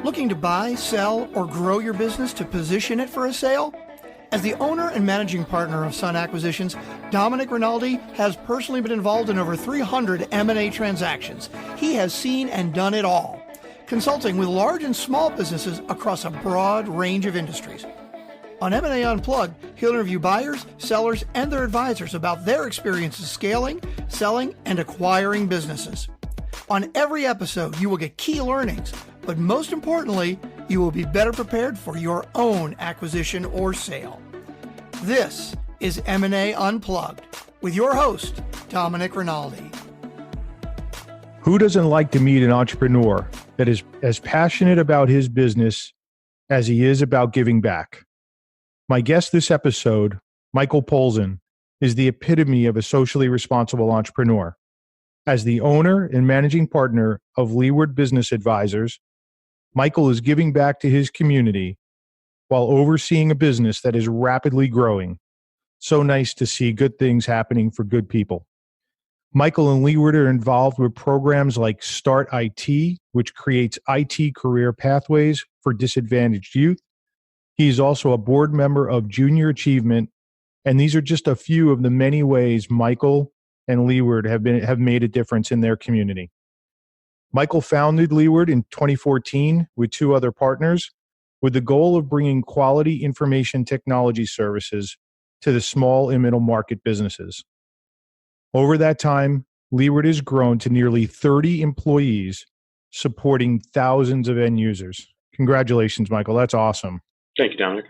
Looking to buy, sell, or grow your business to position it for a sale? As the owner and managing partner of Sun Acquisitions, Domenic Rinaldi has personally been involved in over 300 M&A transactions. He has seen and done it all, consulting with large and small businesses across a broad range of industries. On M&A Unplugged, he'll interview buyers, sellers, and their advisors about their experiences scaling, selling, and acquiring businesses. On every episode, you will get key learnings, but most importantly, you will be better prepared for your own acquisition or sale. This is M&A Unplugged with your host, Domenic Rinaldi. Who doesn't like to meet an entrepreneur that is as passionate about his business as he is about giving back? My guest this episode, Michael Polzin, is the epitome of a socially responsible entrepreneur. As the owner and managing partner of Leeward Business Advisors, Michael is giving back to his community while overseeing a business that is rapidly growing. So nice to see good things happening for good people. Michael and Leeward are involved with programs like Start IT, which creates IT career pathways for disadvantaged youth. He is also a board member of Junior Achievement, and these are just a few of the many ways Michael and Leeward have made a difference in their community. Michael founded Leeward in 2014 with two other partners with the goal of bringing quality information technology services to the small and middle market businesses. Over that time, Leeward has grown to nearly 30 employees, supporting thousands of end users. Congratulations, Michael. That's awesome. Thank you, Dominic.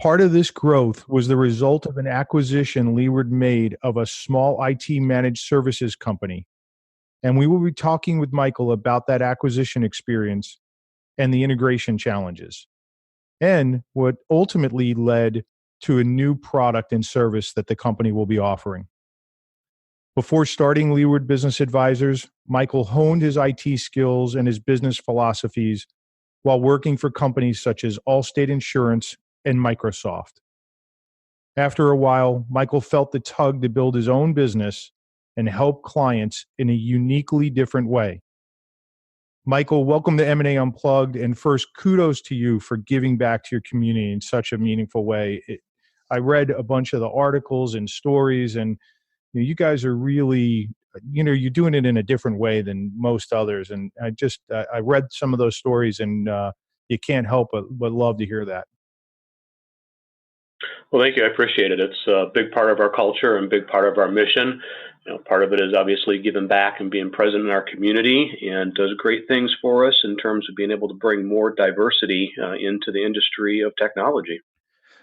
Part of this growth was the result of an acquisition Leeward made of a small IT managed services company. And we will be talking with Michael about that acquisition experience and the integration challenges, and what ultimately led to a new product and service that the company will be offering. Before starting Leeward Business Advisors, Michael honed his IT skills and his business philosophies while working for companies such as Allstate Insurance and Microsoft. After a while, Michael felt the tug to build his own business and help clients in a uniquely different way. Michael, welcome to M&A Unplugged, and first, kudos to you for giving back to your community in such a meaningful way. I read a bunch of the articles and stories, and you guys are really, you're doing it in a different way than most others. And I read some of those stories, and you can't help but love to hear that. Well, thank you. I appreciate it. It's a big part of our culture and big part of our mission. Part of it is obviously giving back and being present in our community, and does great things for us in terms of being able to bring more diversity into the industry of technology.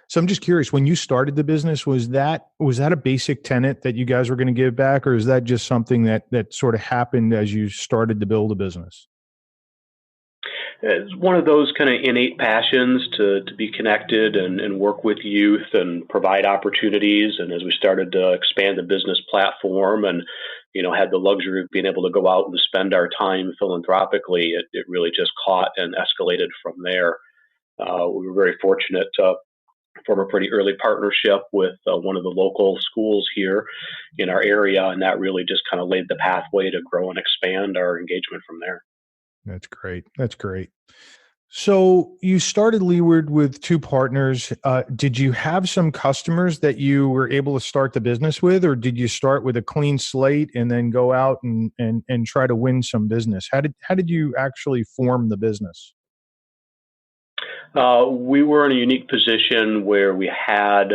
So I'm just curious, when you started the business, was that a basic tenet that you guys were going to give back, or is that just something that sort of happened as you started to build a business? It's one of those kind of innate passions to be connected and work with youth and provide opportunities. And as we started to expand the business platform and, had the luxury of being able to go out and spend our time philanthropically, it really just caught and escalated from there. We were very fortunate to form a pretty early partnership with one of the local schools here in our area, and that really just kind of laid the pathway to grow and expand our engagement from there. That's great. That's great. So you started Leeward with two partners. Did you have some customers that you were able to start the business with, or did you start with a clean slate and then go out and try to win some business? How did you actually form the business? We were in a unique position where we had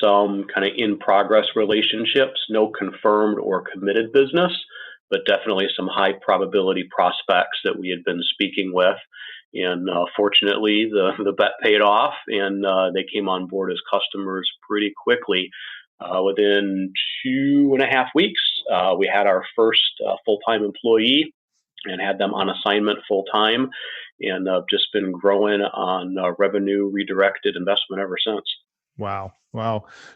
some kind of in-progress relationships, no confirmed or committed business, but definitely some high probability prospects that we had been speaking with. And fortunately, the bet paid off, and they came on board as customers pretty quickly. Within 2.5 weeks, we had our first full-time employee and had them on assignment full-time, and just been growing on revenue redirected investment ever since. Wow.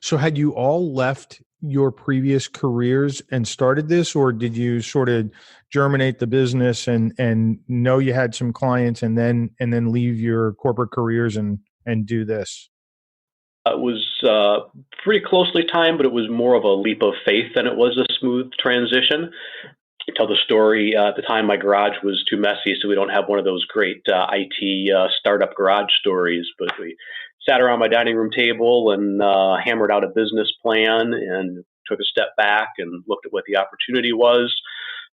So had you all left your previous careers and started this, or did you sort of germinate the business and know you had some clients and then leave your corporate careers and do this? It was pretty closely timed, but it was more of a leap of faith than it was a smooth transition. tell the story. At the time, my garage was too messy, so we don't have one of those great IT startup garage stories. But we sat around my dining room table and hammered out a business plan and took a step back and looked at what the opportunity was,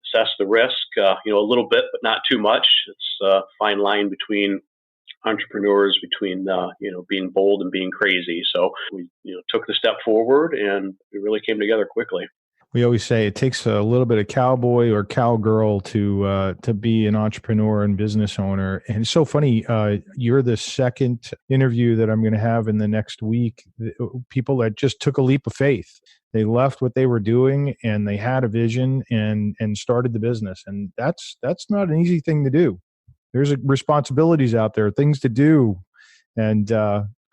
assessed the risk, a little bit, but not too much. It's a fine line between entrepreneurs, between being bold and being crazy. So we took the step forward, and it really came together quickly. We always say it takes a little bit of cowboy or cowgirl to be an entrepreneur and business owner. And it's so funny. You're the second interview that I'm going to have in the next week. People that just took a leap of faith. They left what they were doing and they had a vision and started the business. And that's not an easy thing to do. There's responsibilities out there, things to do. And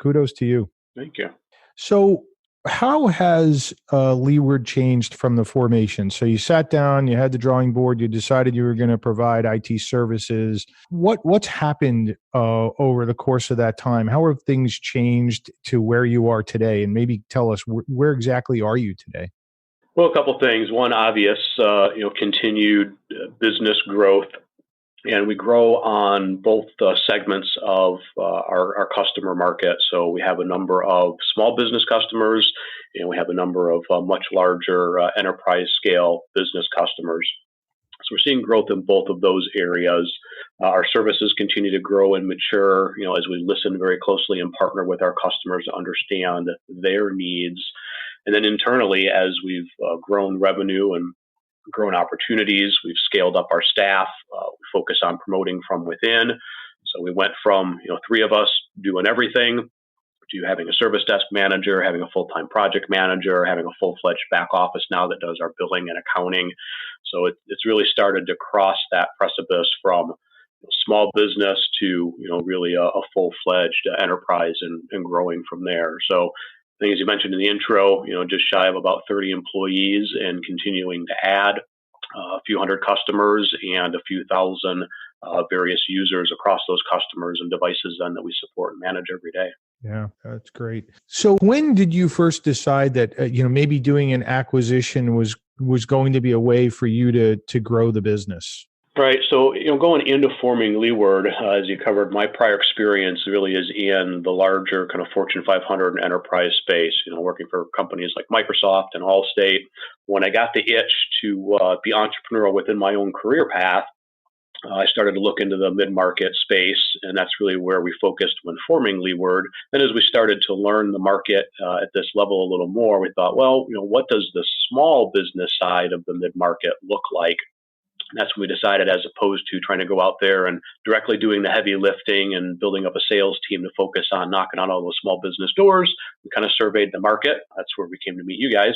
kudos to you. Thank you. So how has Leeward changed from the formation? So you sat down, you had the drawing board, you decided you were going to provide IT services. What's happened over the course of that time? How have things changed to where you are today? And maybe tell us where exactly are you today? Well, a couple things. One, obvious, continued business growth. And we grow on both segments of our customer market. So we have a number of small business customers, and we have a number of much larger enterprise scale business customers. So we're seeing growth in both of those areas. Our services continue to grow and mature, as we listen very closely and partner with our customers to understand their needs. And then internally, as we've grown revenue and grown opportunities, we've scaled up our staff. We focus on promoting from within. So we went from 3 of us doing everything to having a service desk manager, having a full-time project manager, having a full-fledged back office now that does our billing and accounting. So it's really started to cross that precipice from small business to really a full-fledged enterprise and growing from there. So I think, as you mentioned in the intro, just shy of about 30 employees and continuing to add a few hundred customers and a few thousand various users across those customers and devices then that we support and manage every day. Yeah, that's great. So when did you first decide that maybe doing an acquisition was going to be a way for you to grow the business? Right. So, going into forming Leeward, as you covered, my prior experience really is in the larger kind of Fortune 500 and enterprise space, working for companies like Microsoft and Allstate. When I got the itch to be entrepreneurial within my own career path, I started to look into the mid-market space, and that's really where we focused when forming Leeward. Then as we started to learn the market at this level a little more, we thought, well, what does the small business side of the mid-market look like? And that's when we decided, as opposed to trying to go out there and directly doing the heavy lifting and building up a sales team to focus on knocking on all those small business doors, we kind of surveyed the market. That's where we came to meet you guys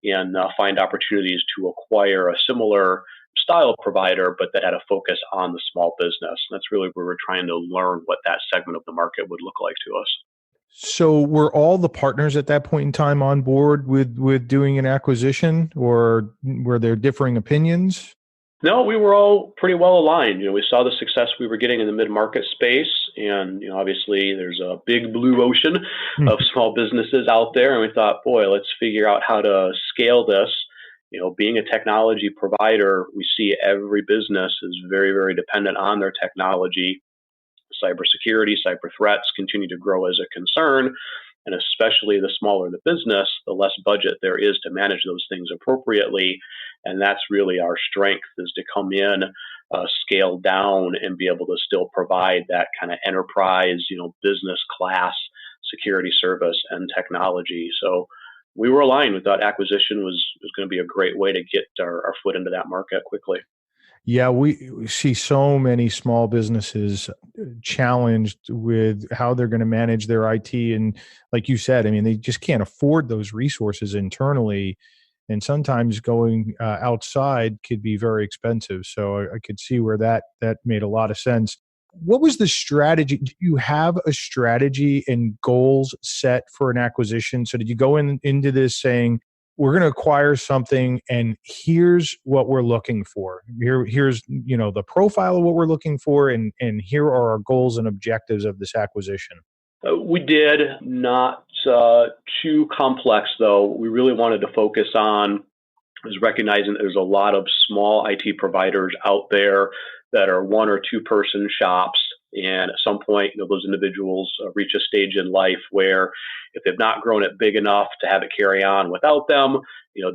and find opportunities to acquire a similar style provider, but that had a focus on the small business. And that's really where we're trying to learn what that segment of the market would look like to us. So were all the partners at that point in time on board with doing an acquisition, or were there differing opinions? No, we were all pretty well aligned. We saw the success we were getting in the mid-market space, and obviously there's a big blue ocean of small businesses out there, and we thought, boy, let's figure out how to scale this. Being a technology provider, we see every business is very, very dependent on their technology. Cybersecurity, cyber threats continue to grow as a concern. And especially the smaller the business, the less budget there is to manage those things appropriately. And that's really our strength, is to come in, scale down, and be able to still provide that kind of enterprise, business class security service and technology. So we were aligned. We thought acquisition was going to be a great way to get our foot into that market quickly. Yeah, we see so many small businesses challenged with how they're going to manage their IT. And like you said, they just can't afford those resources internally. And sometimes going outside could be very expensive. So I could see where that made a lot of sense. What was the strategy? Do you have a strategy and goals set for an acquisition? So did you go into this saying, we're going to acquire something, and here's what we're looking for. Here's the profile of what we're looking for, and here are our goals and objectives of this acquisition? We did, not too complex though. We really wanted to focus on is recognizing that there's a lot of small IT providers out there that are one or two person shops. And at some point, those individuals reach a stage in life where if they've not grown it big enough to have it carry on without them,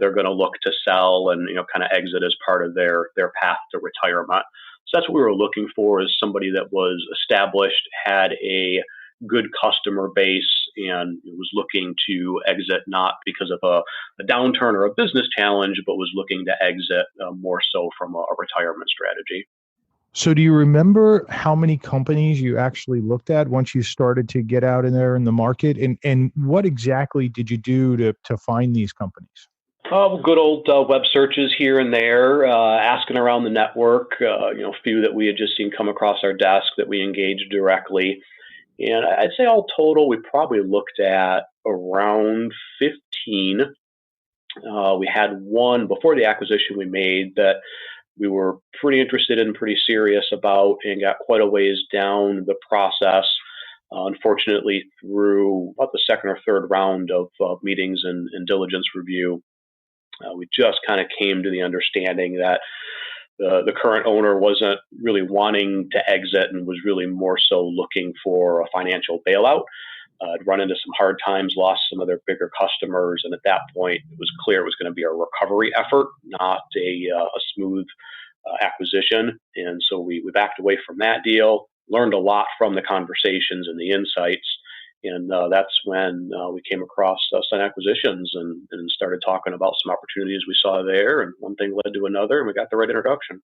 they're going to look to sell and, kind of exit as part of their path to retirement. So that's what we were looking for, is somebody that was established, had a good customer base, and was looking to exit not because of a downturn or a business challenge, but was looking to exit more so from a retirement strategy. So do you remember how many companies you actually looked at once you started to get out in there in the market? And what exactly did you do to find these companies? Good old web searches here and there, asking around the network, a few that we had just seen come across our desk that we engaged directly. And I'd say all total, we probably looked at around 15. We had one before the acquisition we made that we were pretty interested in, pretty serious about, and got quite a ways down the process. Unfortunately, through about the second or third round of meetings and diligence review, we just kind of came to the understanding that the current owner wasn't really wanting to exit and was really more so looking for a financial bailout. I'd run into some hard times, lost some of their bigger customers, and at that point, it was clear it was going to be a recovery effort, not a smooth acquisition. And so we backed away from that deal, learned a lot from the conversations and the insights, and that's when we came across Sun Acquisitions and started talking about some opportunities we saw there, and one thing led to another, and we got the right introduction.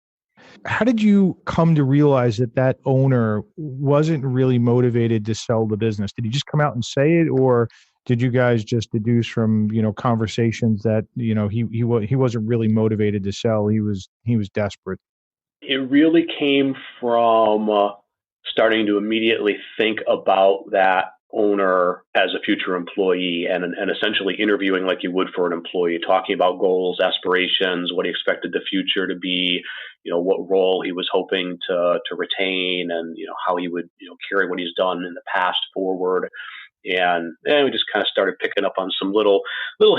How did you come to realize that owner wasn't really motivated to sell the business? Did he just come out and say it, or did you guys just deduce from conversations that he wasn't really motivated to sell? He was desperate. It really came from starting to immediately think about that owner as a future employee, and essentially interviewing like you would for an employee, talking about goals, aspirations, what he expected the future to be, what role he was hoping to retain, and how he would carry what he's done in the past forward. And we just kind of started picking up on some little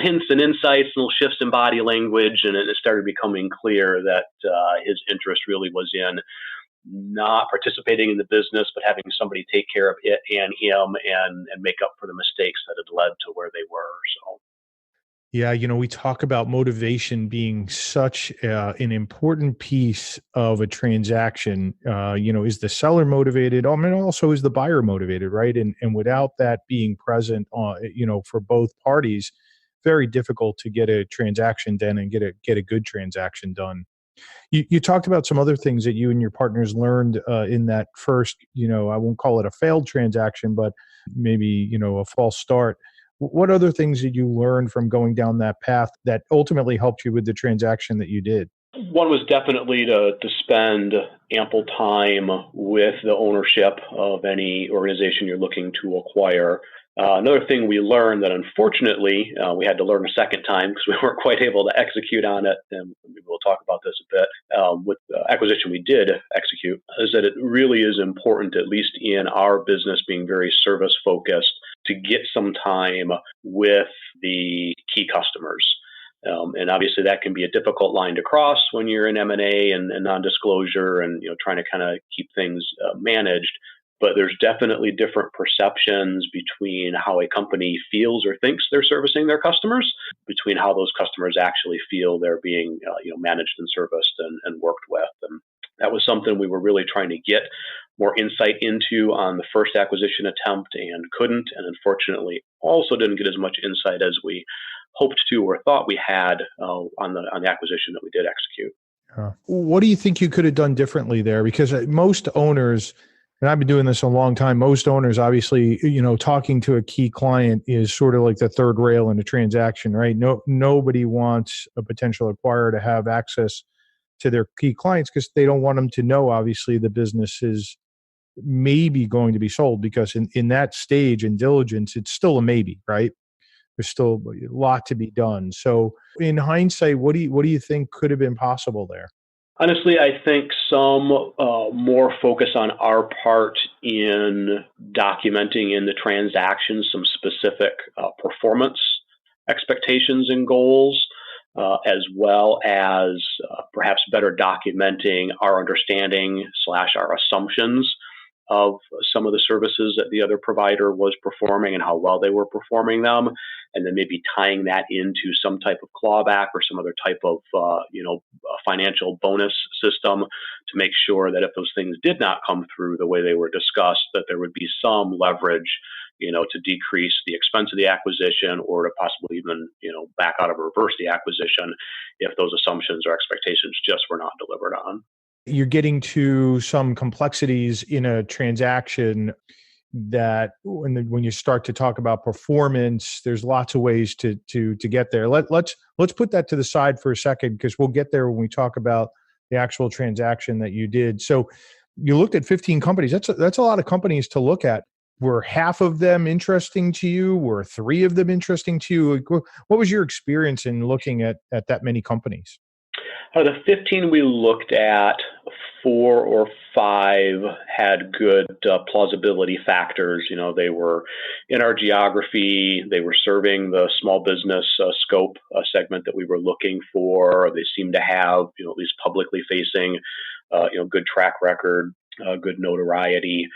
hints and insights, little shifts in body language, and it started becoming clear that his interest really was in not participating in the business, but having somebody take care of it and him and make up for the mistakes that had led to where they were. So. Yeah, we talk about motivation being such an important piece of a transaction. Is the seller motivated? I mean, also is the buyer motivated, right? And without that being present, for both parties, very difficult to get a transaction done and get a good transaction done. You talked about some other things that you and your partners learned in that first, I won't call it a failed transaction, but maybe, a false start. What other things did you learn from going down that path that ultimately helped you with the transaction that you did? One was definitely to spend ample time with the ownership of any organization you're looking to acquire. Another thing we learned that unfortunately we had to learn a second time because we weren't quite able to execute on it, and maybe we'll talk about this a bit, with the acquisition we did execute, is that it really is important, at least in our business being very service focused, to get some time with the key customers. And obviously that can be a difficult line to cross when you're in M&A and non-disclosure and trying to kind of keep things managed. But there's definitely different perceptions between how a company feels or thinks they're servicing their customers, between how those customers actually feel they're being managed and serviced and worked with. And that was something we were really trying to get more insight into on the first acquisition attempt and couldn't, and unfortunately also didn't get as much insight as we hoped to or thought we had on the acquisition that we did execute. What do you think you could have done differently there? Because most owners, and I've been doing this a long time, most owners, obviously, talking to a key client is sort of like the third rail in a transaction, right? Nobody wants a potential acquirer to have access to their key clients because they don't want them to know, obviously, the business is maybe going to be sold, because in that stage in diligence, it's still a maybe, right? There's still a lot to be done. So in hindsight, what do you think could have been possible there? Honestly, I think some more focus on our part in documenting in the transaction some specific performance expectations and goals. as well as perhaps better documenting our understanding / our assumptions of some of the services that the other provider was performing and how well they were performing them, and then maybe tying that into some type of clawback or some other type of financial bonus system to make sure that if those things did not come through the way they were discussed, that there would be some leverage, to decrease the expense of the acquisition or to possibly even, back out of reverse the acquisition if those assumptions or expectations just were not delivered on. You're getting to some complexities in a transaction that when you start to talk about performance, there's lots of ways to get there. Let's put that to the side for a second, because we'll get there when we talk about the actual transaction that you did. So you looked at 15 companies. That's a lot of companies to look at. Were half of them interesting to you? Were 3 of them interesting to you? What was your experience in looking at that many companies? Out of the 15 we looked at, 4 or 5 had good plausibility factors. They were in our geography. They were serving the small business scope segment that we were looking for. They seemed to have, at least publicly facing, good track record, good notoriety.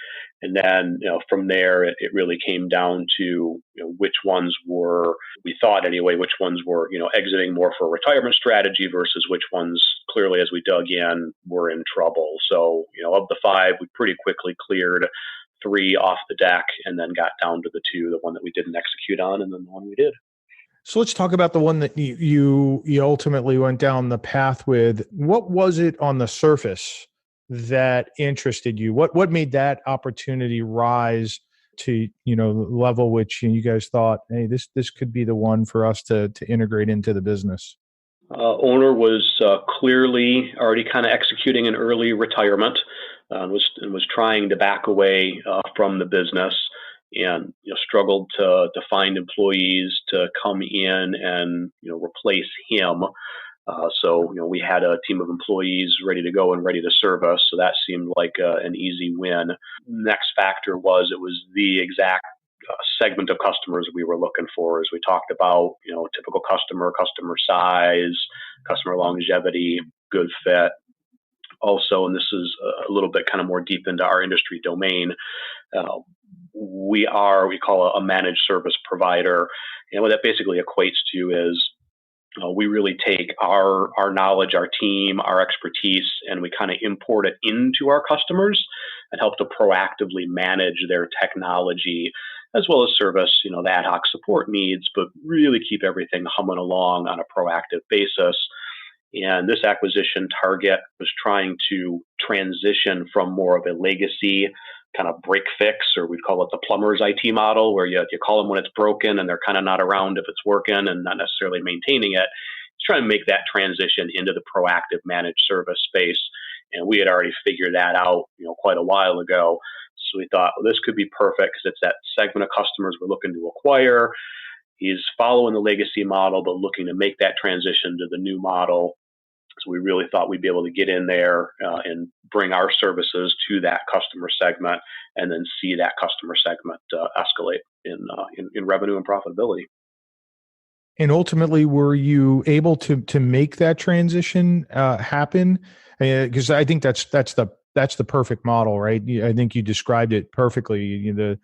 And then, from there, it really came down to which ones were, we thought anyway, which ones were exiting more for a retirement strategy versus which ones, clearly as we dug in, were in trouble. So of the 5, we pretty quickly cleared 3 off the deck, and then got down to the 2, the one that we didn't execute on, and then the one we did. So let's talk about the one that you ultimately went down the path with. What was it on the surface that interested you? What made that opportunity rise to the level which you guys thought, hey, this could be the one for us to integrate into the business? Owner was clearly already kind of executing an early retirement, and was trying to back away from the business, and struggled to find employees to come in and replace him. So we had a team of employees ready to go and ready to serve us. So that seemed like an easy win. Next factor was it was the exact segment of customers we were looking for, as we talked about, typical customer size, customer longevity, good fit. Also, and this is a little bit kind of more deep into our industry domain, we call a managed service provider. And what that basically equates to is we really take our knowledge, our team, our expertise, and we kind of import it into our customers and help to proactively manage their technology, as well as service, the ad hoc support needs, but really keep everything humming along on a proactive basis. And this acquisition target was trying to transition from more of a legacy kind of break fix, or we call it the plumber's IT model, where you call them when it's broken and they're kind of not around if it's working and not necessarily maintaining it. It's trying to make that transition into the proactive managed service space. And we had already figured that out, quite a while ago. So we thought, well, this could be perfect because it's that segment of customers we're looking to acquire. He's following the legacy model, but looking to make that transition to the new model. So we really thought we'd be able to get in there and bring our services to that customer segment, and then see that customer segment escalate in revenue and profitability. And ultimately, were you able to make that transition happen? Because I think that's the perfect model, right? I think you described it perfectly. The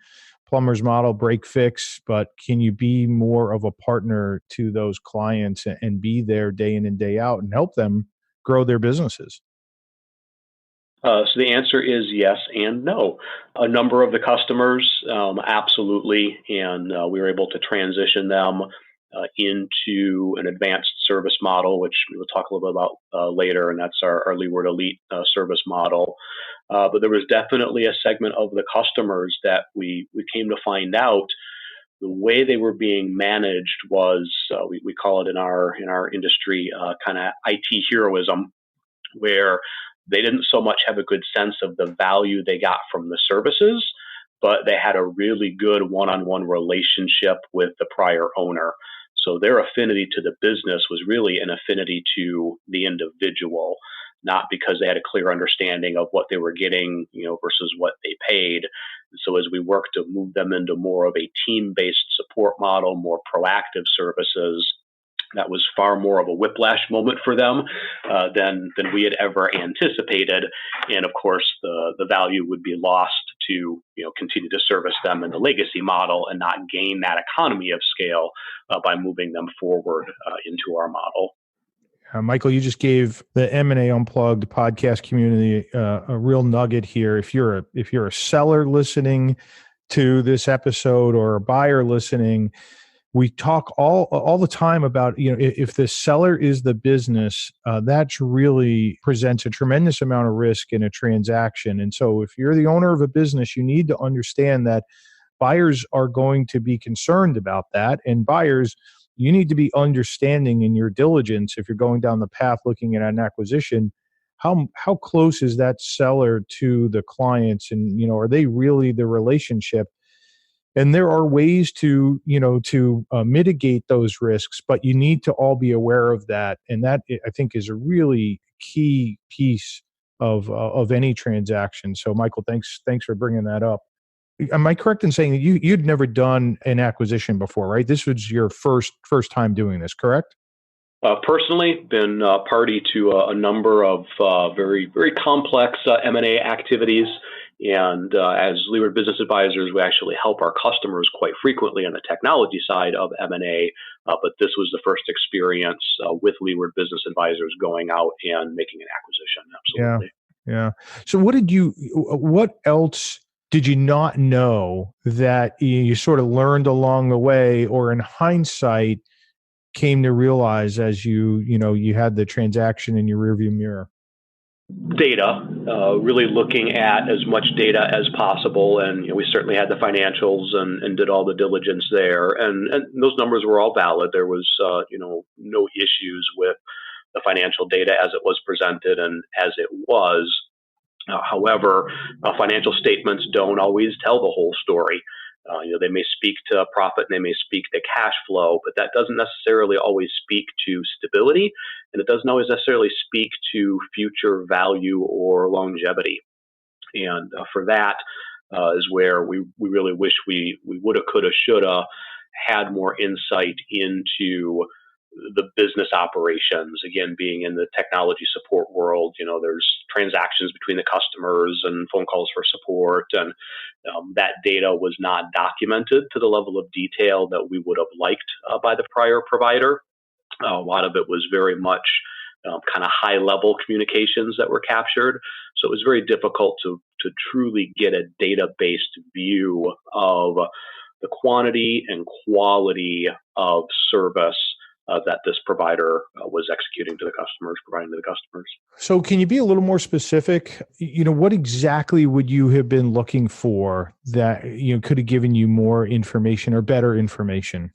plumber's model, break fix, but can you be more of a partner to those clients and be there day in and day out and help them grow their businesses? So the answer is yes and no. A number of the customers, absolutely, and we were able to transition them into an advanced service model, which we will talk a little bit about later, and that's our Leeward Elite service model. But there was definitely a segment of the customers that we came to find out the way they were being managed was, we call it in our industry, kind of IT heroism, where they didn't so much have a good sense of the value they got from the services, but they had a really good one-on-one relationship with the prior owner. So their affinity to the business was really an affinity to the individual, not because they had a clear understanding of what they were getting, versus what they paid. So as we worked to move them into more of a team-based support model, more proactive services, That was far more of a whiplash moment for them than we had ever anticipated, and of course, the value would be lost to continue to service them in the legacy model and not gain that economy of scale by moving them forward into our model. Michael, you just gave the M&A Unplugged podcast community a real nugget here. If you're a seller listening to this episode or a buyer listening, we talk all the time about, if the seller is the business, that's really presents a tremendous amount of risk in a transaction. And so if you're the owner of a business, you need to understand that buyers are going to be concerned about that. And buyers, you need to be understanding in your diligence, if you're going down the path looking at an acquisition, how close is that seller to the clients, and are they really the relationship? And there are ways to mitigate those risks, but you need to all be aware of that. And that, I think, is a really key piece of any transaction. So, Michael, thanks for bringing that up. Am I correct in saying that you'd never done an acquisition before, right? This was your first time doing this, correct? Personally, been party to a number of very, very complex M&A activities. And as Leeward Business Advisors, we actually help our customers quite frequently on the technology side of M&A. But this was the first experience with Leeward Business Advisors going out and making an acquisition. Absolutely. Yeah. So what else did you not know that you sort of learned along the way, or in hindsight came to realize as you had the transaction in your rearview mirror? Data, really looking at as much data as possible. And we certainly had the financials and did all the diligence there. And those numbers were all valid. There was, no issues with the financial data as it was presented and as it was. However, financial statements don't always tell the whole story. They may speak to profit and they may speak to cash flow, but that doesn't necessarily always speak to stability, and it doesn't always necessarily speak to future value or longevity. And for that is where we really wish we woulda, coulda, shoulda had more insight into the business operations. Again, being in the technology support world, there's transactions between the customers and phone calls for support, and that data was not documented to the level of detail that we would have liked by the prior provider. A lot of it was very much kind of high-level communications that were captured, so it was very difficult to truly get a data-based view of the quantity and quality of service that this provider was executing to the customers, providing to the customers. So can you be a little more specific? What exactly would you have been looking for that could have given you more information or better information?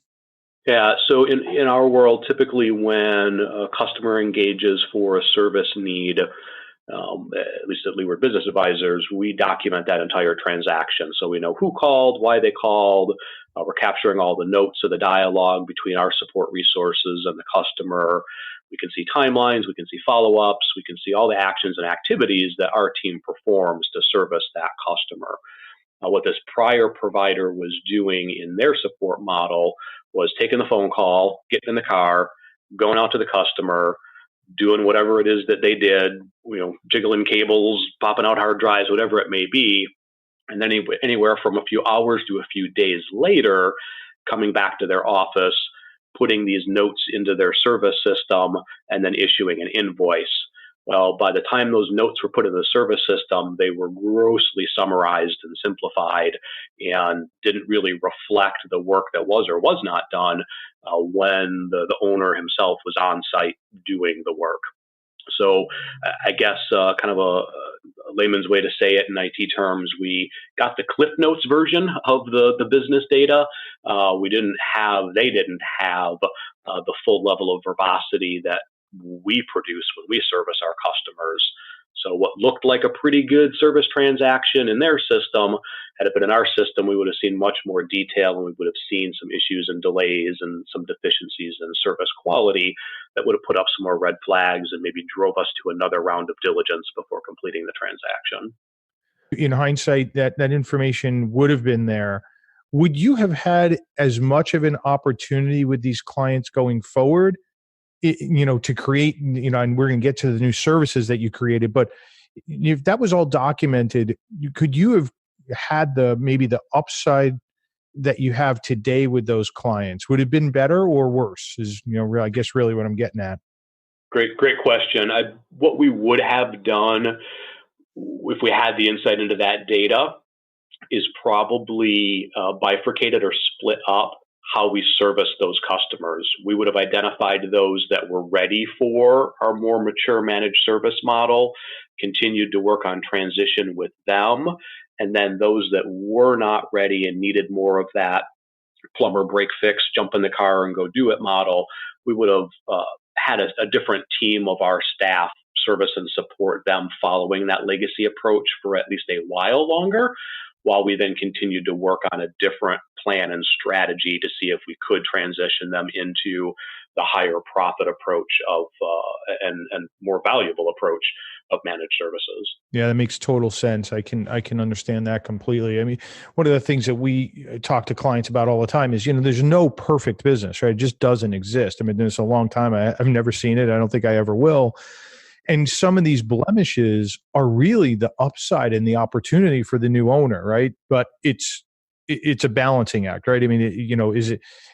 Yeah, so in our world, typically when a customer engages for a service need, at least at Leeward Business Advisors, we document that entire transaction. So we know who called, why they called. We're capturing all the notes of the dialogue between our support resources and the customer. We can see timelines, we can see follow-ups, we can see all the actions and activities that our team performs to service that customer. What this prior provider was doing in their support model was taking the phone call, getting in the car, going out to the customer, doing whatever it is that they did, jiggling cables, popping out hard drives, whatever it may be. And then anywhere from a few hours to a few days later, coming back to their office, putting these notes into their service system, and then issuing an invoice. Well, by the time those notes were put in the service system, they were grossly summarized and simplified and didn't really reflect the work that was or was not done when the owner himself was on site doing the work. So I guess kind of a layman's way to say it in IT terms, we got the Cliff Notes version of the business data. They didn't have the full level of verbosity that we produce when we service our customers. So what looked like a pretty good service transaction in their system, had it been in our system, we would have seen much more detail, and we would have seen some issues and delays and some deficiencies in service quality that would have put up some more red flags and maybe drove us to another round of diligence before completing the transaction. In hindsight, that information would have been there. would you have had as much of an opportunity with these clients going forward, to create, and we're going to get to the new services that you created, but if that was all documented, could you have had maybe the upside that you have today with those clients? Would it have been better or worse is, I guess really what I'm getting at. Great question. What we would have done if we had the insight into that data is probably bifurcated or split up how we service those customers. We would have identified those that were ready for our more mature managed service model, continued to work on transition with them, and then those that were not ready and needed more of that plumber break fix, jump in the car and go do it model, we would have had a different team of our staff service and support them following that legacy approach for at least a while longer, while we then continued to work on a different plan and strategy to see if we could transition them into the higher profit approach of and more valuable approach of managed services. Yeah, that makes total sense. I can understand that completely. I mean, one of the things that we talk to clients about all the time is, there's no perfect business, right? It just doesn't exist. I mean, it's a long time. I've never seen it. I don't think I ever will. And some of these blemishes are really the upside and the opportunity for the new owner, right? But it's a balancing act, right? I mean,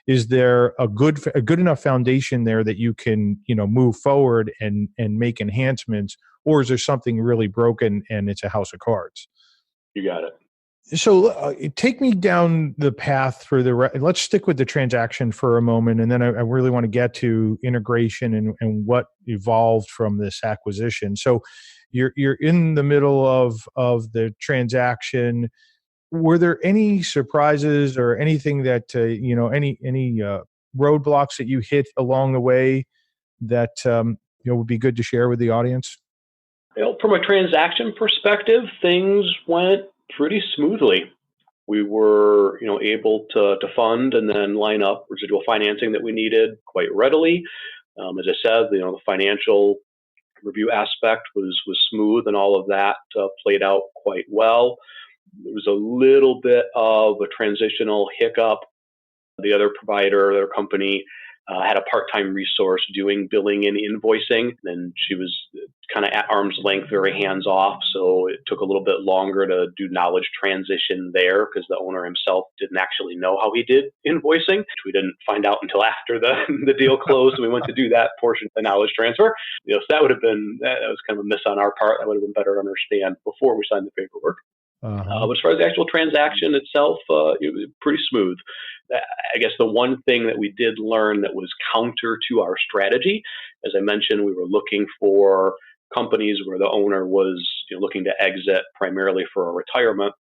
is there a good enough foundation there that you can, move forward and make enhancements, or is there something really broken and it's a house of cards? You got it. So take me down the path for let's stick with the transaction for a moment. And then I really want to get to integration and what evolved from this acquisition. So you're in the middle of the transaction. Were there any surprises or anything that, any roadblocks that you hit along the way that, would be good to share with the audience? From a transaction perspective, things went pretty smoothly. We were, able to fund and then line up residual financing that we needed quite readily. As I said, the financial review aspect was smooth, and all of that played out quite well. There was a little bit of a transitional hiccup. The other provider, their company, had a part-time resource doing billing and invoicing, and she was kind of at arm's length, very hands-off, so it took a little bit longer to do knowledge transition there because the owner himself didn't actually know how he did invoicing, which we didn't find out until after the deal closed, and we went to do that portion of the knowledge transfer. So that was kind of a miss on our part. That would have been better to understand before we signed the paperwork. But as far as the actual transaction itself, it was pretty smooth. I guess the one thing that we did learn that was counter to our strategy, as I mentioned, we were looking for companies where the owner was looking to exit primarily for a retirement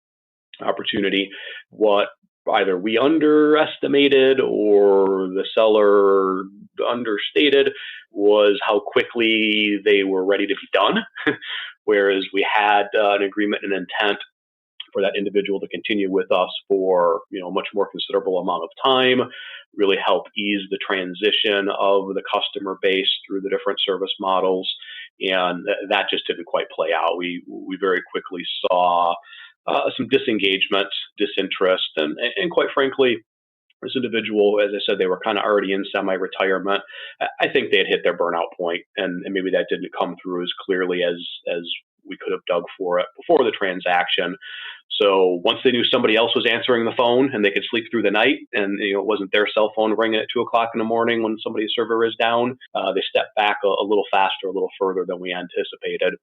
opportunity. What either we underestimated or the seller understated was how quickly they were ready to be done, whereas we had an agreement and intent for that individual to continue with us for a much more considerable amount of time, really help ease the transition of the customer base through the different service models, and that just didn't quite play out. We very quickly saw some disengagement, disinterest, and quite frankly, this individual, as I said, they were kind of already in semi-retirement. I think they had hit their burnout point, and maybe that didn't come through as clearly as we could have dug for it before the transaction. So once they knew somebody else was answering the phone and they could sleep through the night, and it wasn't their cell phone ringing at 2:00 in the morning when somebody's server is down, they stepped back a little faster, a little further than we anticipated.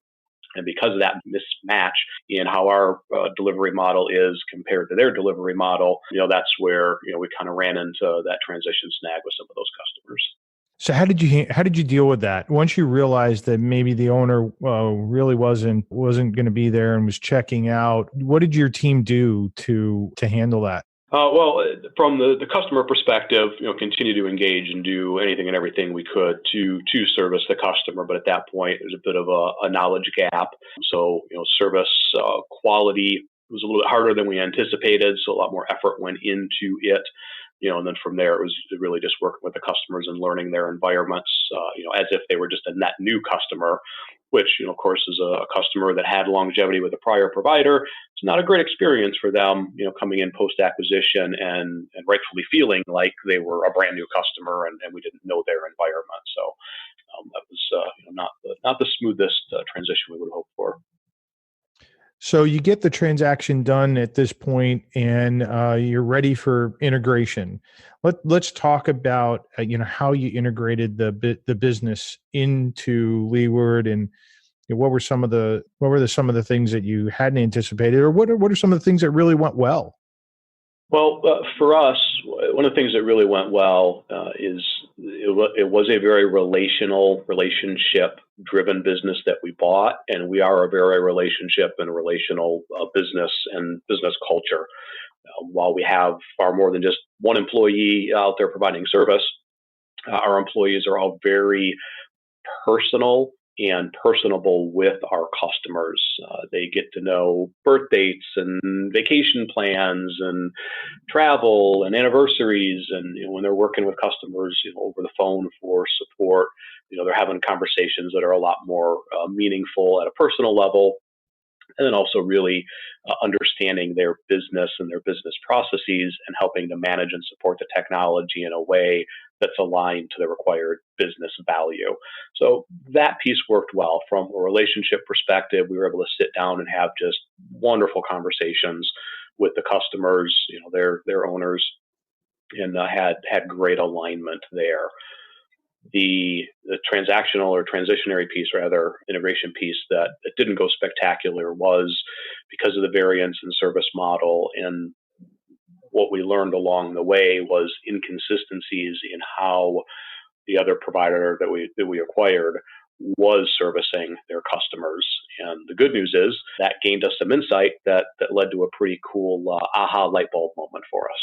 And because of that mismatch in how our delivery model is compared to their delivery model, that's where we kind of ran into that transition snag with some of those customers. So how did you deal with that once you realized that maybe the owner really wasn't going to be there and was checking out? What did your team do to handle that? Well, from the customer perspective, continue to engage and do anything and everything we could to service the customer. But at that point, there's a bit of a knowledge gap. So, service quality was a little bit harder than we anticipated. So a lot more effort went into it. And then from there, it was really just working with the customers and learning their environments, as if they were just a net new customer, which, of course, is a customer that had longevity with a prior provider. It's not a great experience for them, coming in post-acquisition and rightfully feeling like they were a brand new customer and we didn't know their environment. So that was not the smoothest transition we would have hoped for. So you get the transaction done at this point, and you're ready for integration. Let's talk about how you integrated the business into Leeward, and what were some of the things that you hadn't anticipated, or what are some of the things that really went well? Well, for us, one of the things that really went well is it was a very relationship-driven business that we bought, and we are a very relationship and relational business and business culture. While we have far more than just one employee out there providing service, our employees are all very personal and personable with our customers. They get to know birth dates and vacation plans and travel and anniversaries. And when they're working with customers over the phone for support, they're having conversations that are a lot more meaningful at a personal level. And then also really understanding their business and their business processes and helping to manage and support the technology in a way that's aligned to the required business value. So that piece worked well from a relationship perspective. We were able to sit down and have just wonderful conversations with the customers, their owners, and had great alignment there. The transactional or transitionary piece, rather, integration piece that didn't go spectacular was because of the variance in service model. And what we learned along the way was inconsistencies in how the other provider that we acquired was servicing their customers. And the good news is that gained us some insight that led to a pretty cool aha light bulb moment for us.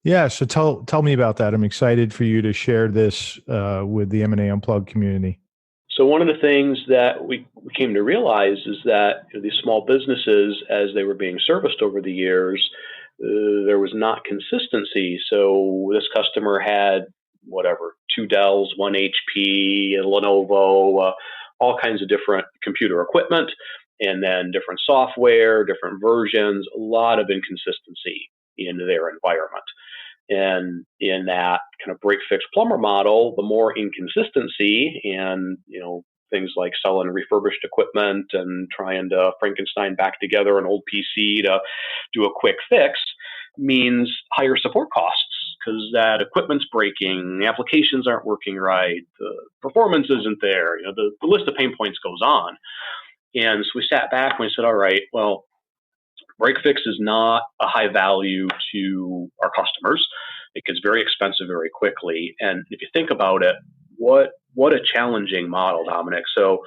Yeah. So tell me about that. I'm excited for you to share this with the M&A Unplugged community. So one of the things that we came to realize is that these small businesses, as they were being serviced over the years, there was not consistency. So this customer had 2 Dells, 1 HP, a Lenovo, all kinds of different computer equipment, and then different software, different versions, a lot of inconsistency in their environment. And in that kind of break-fix plumber model, the more inconsistency and, things like selling refurbished equipment and trying to Frankenstein back together an old PC to do a quick fix means higher support costs because that equipment's breaking, the applications aren't working right, the performance isn't there, the list of pain points goes on. And so we sat back and we said, all right, well, break fix is not a high value to our customers. It gets very expensive very quickly. And if you think about it, what a challenging model, Domenic. So,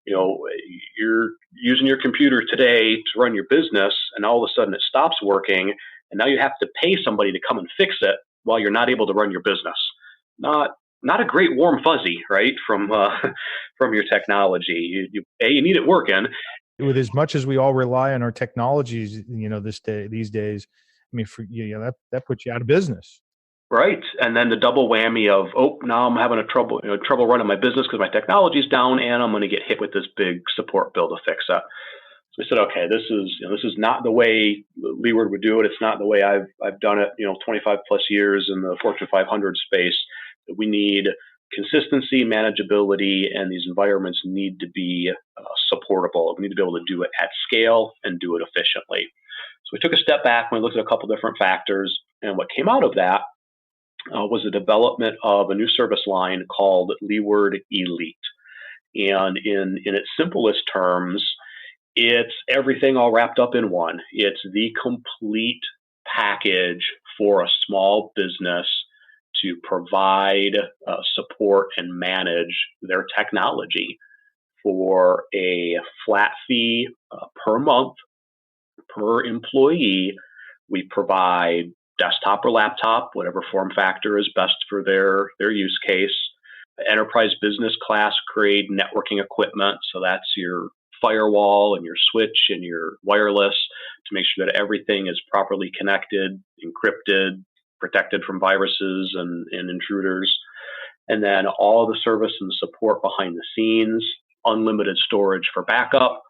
you're using your computer today to run your business, and all of a sudden it stops working, and now you have to pay somebody to come and fix it while you're not able to run your business. Not a great warm fuzzy, right, from your technology. You need it working. With as much as we all rely on our technologies, these days, I mean, that puts you out of business. Right. And then the double whammy of, now I'm having trouble running my business because my technology's down and I'm going to get hit with this big support bill to fix it. So we said, okay, this is not the way Leeward would do it. It's not the way I've done it, 25 plus years in the Fortune 500 space. We need consistency, manageability, and these environments need to be supportable. We need to be able to do it at scale and do it efficiently. So we took a step back and we looked at a couple different factors. And what came out of that was the development of a new service line called Leeward Elite. And in its simplest terms, it's everything all wrapped up in one. It's the complete package for a small business to provide support and manage their technology for a flat fee per month, per employee. We provide desktop or laptop, whatever form factor is best for their use case, enterprise business class grade networking equipment. So that's your firewall and your switch and your wireless to make sure that everything is properly connected, encrypted, protected from viruses and intruders. And then all the service and support behind the scenes, unlimited storage for backup,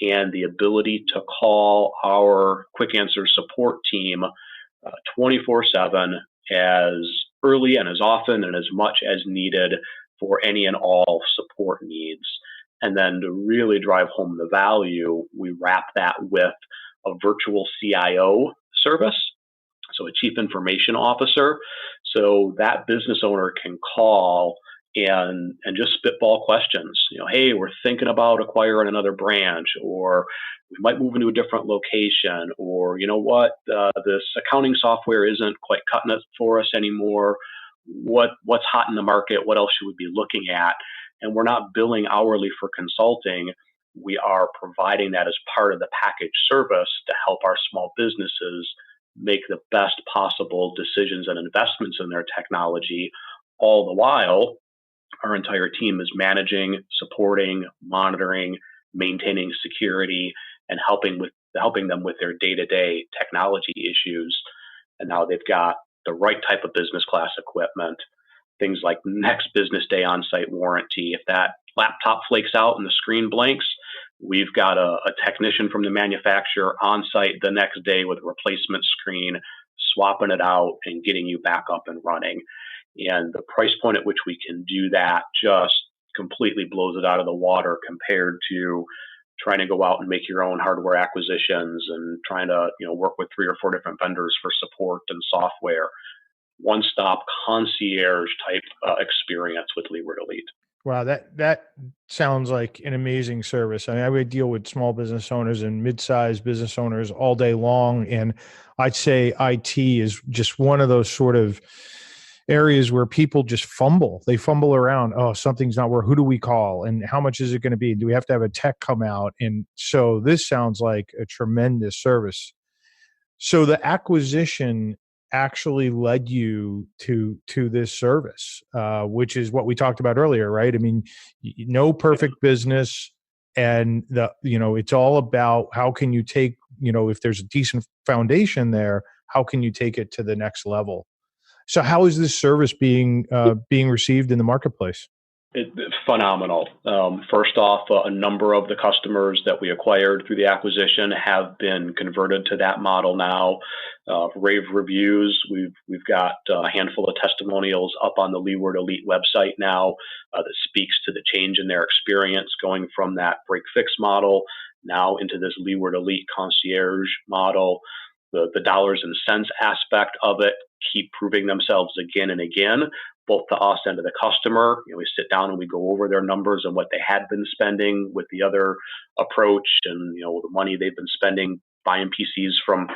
and the ability to call our quick answer support team 24/7 as early and as often and as much as needed for any and all support needs. And then to really drive home the value, we wrap that with a virtual CIO service, so a chief information officer. So that business owner can call and just spitball questions. Hey, we're thinking about acquiring another branch, or we might move into a different location, or this accounting software isn't quite cutting it for us anymore. What's hot in the market? What else should we be looking at? And we're not billing hourly for consulting. We are providing that as part of the package service to help our small businesses make the best possible decisions and investments in their technology. All the while, our entire team is managing, supporting, monitoring, maintaining security, and helping them with their day-to-day technology issues. And now they've got the right type of business class equipment, things like next business day on-site warranty. If that laptop flakes out and the screen blanks, we've got a technician from the manufacturer on site the next day with a replacement screen, swapping it out and getting you back up and running. And the price point at which we can do that just completely blows it out of the water compared to trying to go out and make your own hardware acquisitions and trying to work with 3 or 4 different vendors for support and software. One-stop concierge type experience with Leeward Elite. Wow, that sounds like an amazing service. I mean, I would deal with small business owners and mid-sized business owners all day long, and I'd say IT is just one of those sort of areas where people just fumble. They fumble around. Oh, something's not working. Who do we call? And how much is it going to be? Do we have to have a tech come out? And so this sounds like a tremendous service. So the acquisition actually led you to this service, which is what we talked about earlier, right? I mean, no perfect business, and it's all about how can you take, if there's a decent foundation there, how can you take it to the next level? So how is this service being received in the marketplace? It's phenomenal. First off, a number of the customers that we acquired through the acquisition have been converted to that model now. Rave reviews. We've got a handful of testimonials up on the Leeward Elite website now that speaks to the change in their experience going from that break-fix model now into this Leeward Elite concierge model. The dollars and cents aspect of it keep proving themselves again and again, both to us and to the customer. We sit down and we go over their numbers and what they had been spending with the other approach, and the money they've been spending buying PCs from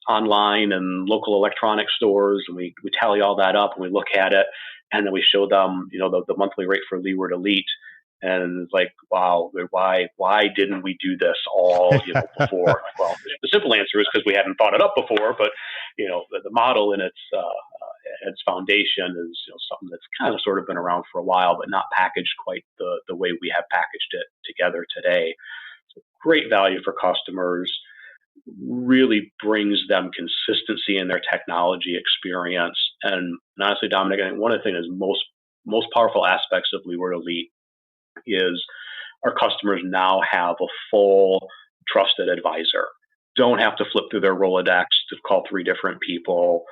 online and local electronic stores, and we tally all that up and we look at it, and then we show them the monthly rate for Leeward Elite. And it's like, wow, why didn't we do this all before? Well, the simple answer is because we hadn't thought it up before. But the model in its foundation is something that's kind of sort of been around for a while, but not packaged quite the way we have packaged it together today. So great value for customers. Really brings them consistency in their technology experience. And honestly, Dominic, I think one of the things most powerful aspects of Leeward Elite is our customers now have a full trusted advisor. Don't have to flip through their Rolodex to call 3 different people.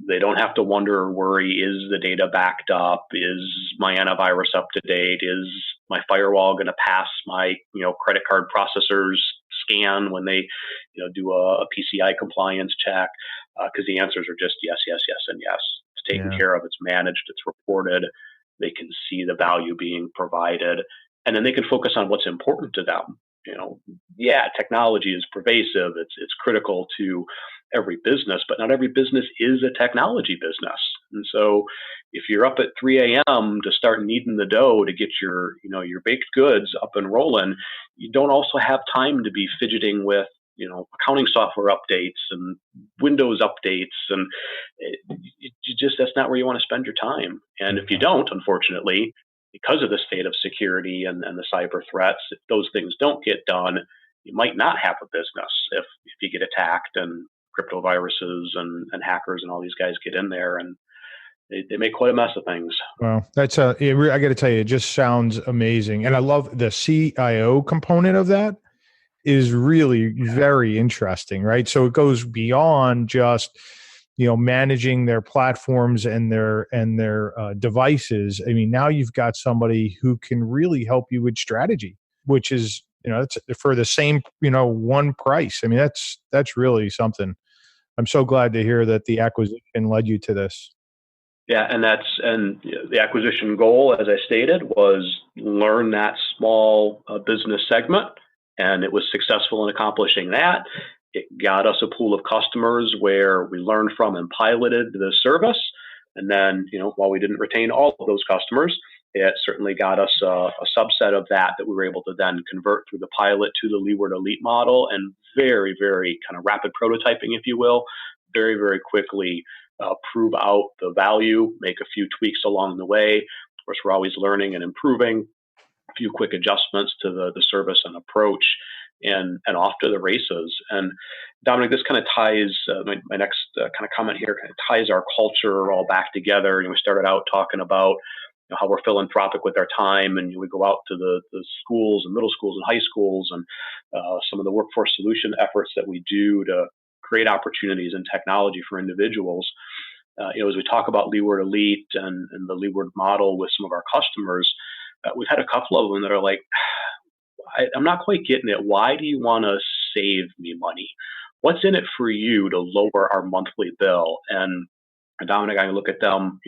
They don't have to wonder or worry, is the data backed up? Is my antivirus up to date? Is my firewall going to pass my credit card processor's scan when they do a PCI compliance check? Because the answers are just yes, yes, yes, and yes. It's taken care of. It's managed. It's reported. They can see the value being provided, and then they can focus on what's important to them. Technology is pervasive. It's critical to every business, but not every business is a technology business. And so if you're up at 3 a.m. to start kneading the dough to get your baked goods up and rolling, you don't also have time to be fidgeting with accounting software updates and Windows updates, and that's not where you want to spend your time. And if you don't, unfortunately, because of the state of security and the cyber threats, if those things don't get done, you might not have a business if you get attacked and crypto viruses and hackers and all these guys get in there and they make quite a mess of things. Well, I got to tell you, it just sounds amazing. And I love the CIO component of that is really very interesting, right? So it goes beyond just, managing their platforms and their devices. I mean, now you've got somebody who can really help you with strategy, which is, it's for the same, one price. I mean, that's really something. I'm so glad to hear that the acquisition led you to this. Yeah, and the acquisition goal, as I stated, was learn that small business segment, and it was successful in accomplishing that. It got us a pool of customers where we learned from and piloted the service. And then, while we didn't retain all of those customers, it certainly got us a subset of that we were able to then convert through the pilot to the Leeward Elite model, and very, very kind of rapid prototyping, if you will, very, very quickly prove out the value, make a few tweaks along the way. Of course, we're always learning and improving, a few quick adjustments to the service and approach, and off to the races. And Domenic, this kind of ties, my next kind of comment here kind of ties our culture all back together. We started out talking about how we're philanthropic with our time, and we go out to the schools and middle schools and high schools, and some of the workforce solution efforts that we do to create opportunities in technology for individuals. As we talk about Leeward Elite and the Leeward model with some of our customers, we've had a couple of them that are like, I'm not quite getting it. Why do you want to save me money? What's in it for you to lower our monthly bill? And Domenic, I look at them,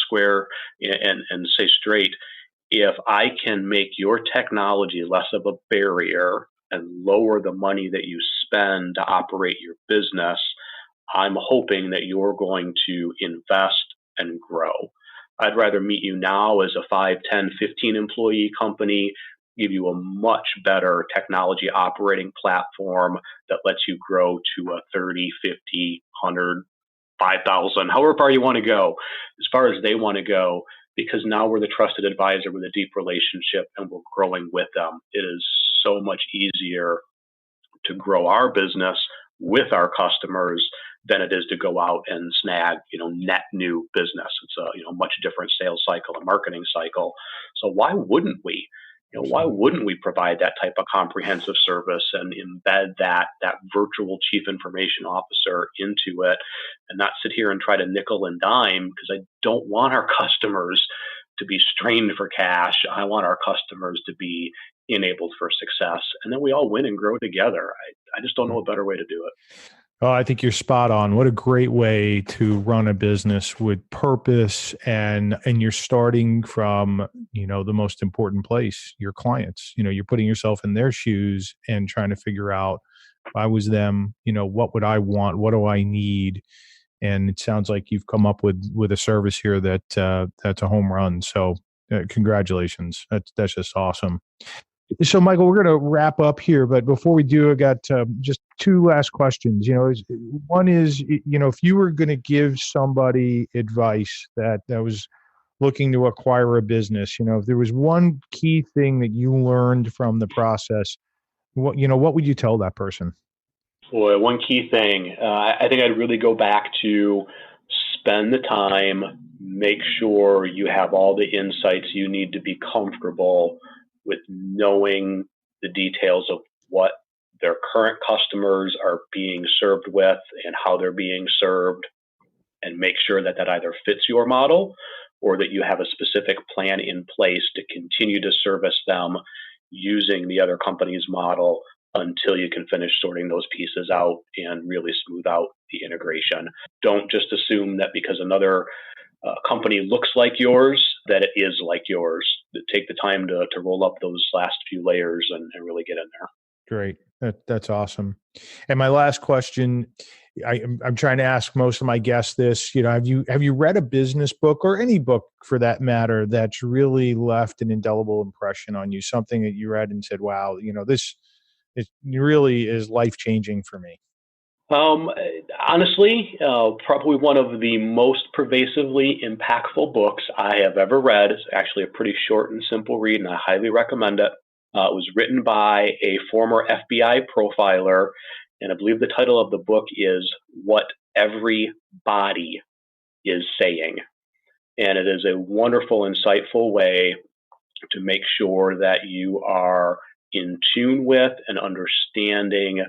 square and say straight, if I can make your technology less of a barrier and lower the money that you spend to operate your business, I'm hoping that you're going to invest and grow. I'd rather meet you now as a 5, 10, 15 employee company, give you a much better technology operating platform that lets you grow to a 30, 50, 100, 5,000, however far you want to go, as far as they want to go, because now we're the trusted advisor with a deep relationship and we're growing with them. It is so much easier to grow our business with our customers than it is to go out and snag, net new business. It's a much different sales cycle and marketing cycle. So why wouldn't we? Why wouldn't we provide that type of comprehensive service and embed that virtual chief information officer into it, and not sit here and try to nickel and dime? Because I don't want our customers to be strained for cash. I want our customers to be enabled for success, and then we all win and grow together. I just don't know a better way to do it. Oh, I think you're spot on. What a great way to run a business with purpose, and you're starting from, the most important place, your clients. You're putting yourself in their shoes and trying to figure out, if I was them, what would I want? What do I need? And it sounds like you've come up with a service here that's a home run. So congratulations. That's just awesome. So, Michael, we're going to wrap up here, but before we do, I got just two last questions. One is, if you were going to give somebody advice that was looking to acquire a business, if there was one key thing that you learned from the process, what would you tell that person? Boy, one key thing, I think I'd really go back to spend the time, make sure you have all the insights you need to be comfortable with knowing the details of what their current customers are being served with and how they're being served, and make sure that either fits your model or that you have a specific plan in place to continue to service them using the other company's model until you can finish sorting those pieces out and really smooth out the integration. Don't just assume that because another company looks like yours, that it is like yours. Take the time to roll up those last few layers and really get in there. Great. That's awesome. And my last question, I'm trying to ask most of my guests this, have you read a business book, or any book for that matter, that's really left an indelible impression on you? Something that you read and said, wow, this really is life-changing for me. Honestly, probably one of the most pervasively impactful books I have ever read. It's actually a pretty short and simple read, and I highly recommend it. It was written by a former FBI profiler, and I believe the title of the book is What Every Body is Saying. And it is a wonderful, insightful way to make sure that you are in tune with and understanding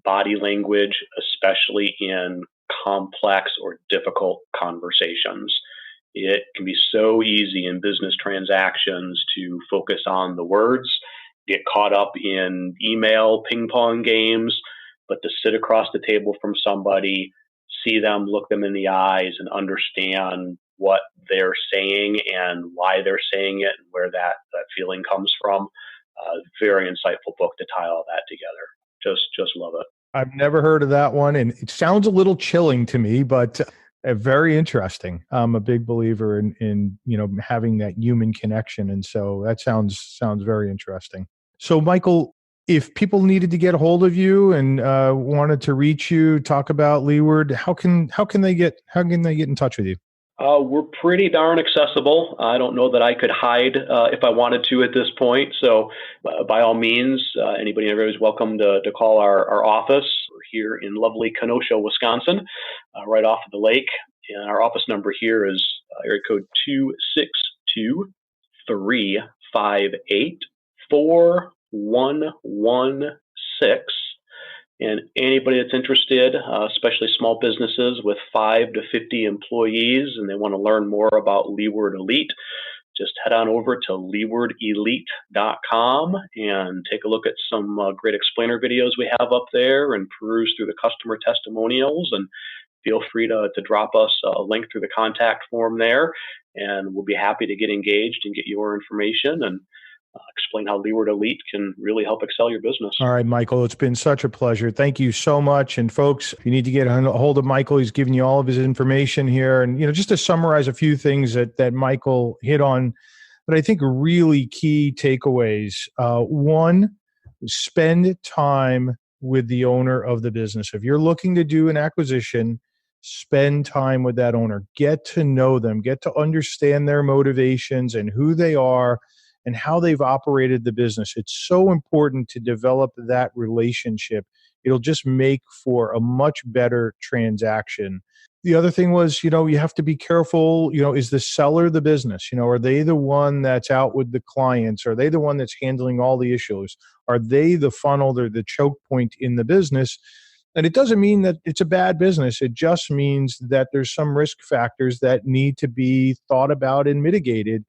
body language, especially in complex or difficult conversations. It can be so easy in business transactions to focus on the words, get caught up in email ping pong games, but to sit across the table from somebody, see them, look them in the eyes, and understand what they're saying and why they're saying it and where that feeling comes from. Very insightful book to tie all that together. Just love it. I've never heard of that one, and it sounds a little chilling to me, but very interesting. I'm a big believer in having that human connection, and so that sounds very interesting. So, Michael, if people needed to get a hold of you and wanted to reach you, talk about Leeward, how can they get in touch with you? We're pretty darn accessible. I don't know that I could hide if I wanted to at this point. So by all means, anybody and everybody is welcome to call our office. We're here in lovely Kenosha, Wisconsin, right off of the lake. And our office number here is area code 262-358-4116. And anybody that's interested, especially small businesses with 5 to 50 employees, and they want to learn more about Leeward Elite, just head on over to leewardelite.com and take a look at some great explainer videos we have up there and peruse through the customer testimonials. And feel free to drop us a link through the contact form there, and we'll be happy to get engaged and get your information and explain how Leeward Elite can really help excel your business. All right, Michael, it's been such a pleasure. Thank you so much. And folks, if you need to get a hold of Michael, he's giving you all of his information here. And, just to summarize a few things that Michael hit on, but I think really key takeaways. One, spend time with the owner of the business. If you're looking to do an acquisition, spend time with that owner. Get to know them. Get to understand their motivations and who they are and how they've operated the business. It's so important to develop that relationship. It'll just make for a much better transaction. The other thing was, you have to be careful, is the seller the business? Are they the one that's out with the clients? Are they the one that's handling all the issues? Are they the funnel or the choke point in the business? And it doesn't mean that it's a bad business. It just means that there's some risk factors that need to be thought about and mitigated,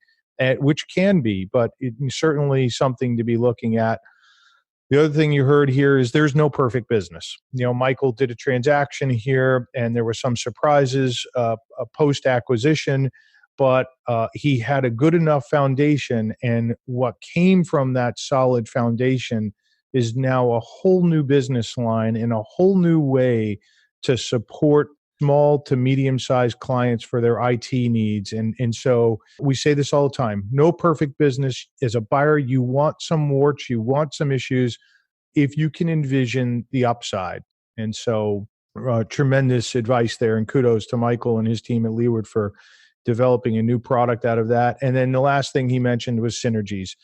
which can be, but it's certainly something to be looking at. The other thing you heard here is there's no perfect business. Michael did a transaction here and there were some surprises post-acquisition, but he had a good enough foundation, and what came from that solid foundation is now a whole new business line and a whole new way to support small to medium-sized clients for their IT needs. And so we say this all the time, no perfect business. As a buyer, you want some warts, you want some issues if you can envision the upside. And so tremendous advice there, and kudos to Michael and his team at Leeward for developing a new product out of that. And then the last thing he mentioned was synergies.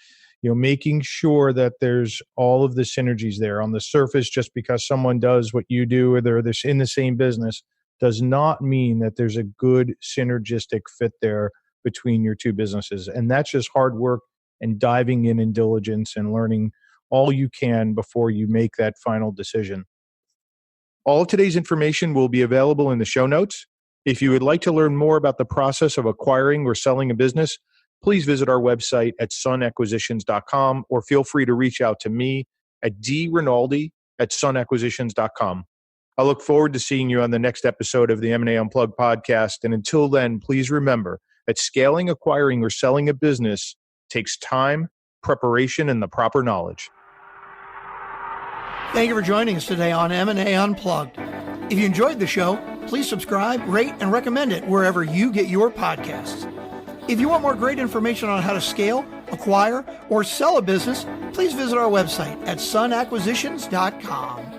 Making sure that there's all of the synergies there on the surface. Just because someone does what you do or they're in the same business does not mean that there's a good synergistic fit there between your two businesses. And that's just hard work and diving in diligence and learning all you can before you make that final decision. All of today's information will be available in the show notes. If you would like to learn more about the process of acquiring or selling a business, please visit our website at sunacquisitions.com, or feel free to reach out to me at drinaldi@sunacquisitions.com. I look forward to seeing you on the next episode of the M&A Unplugged podcast. And until then, please remember that scaling, acquiring, or selling a business takes time, preparation, and the proper knowledge. Thank you for joining us today on M&A Unplugged. If you enjoyed the show, please subscribe, rate, and recommend it wherever you get your podcasts. If you want more great information on how to scale, acquire, or sell a business, please visit our website at sunacquisitions.com.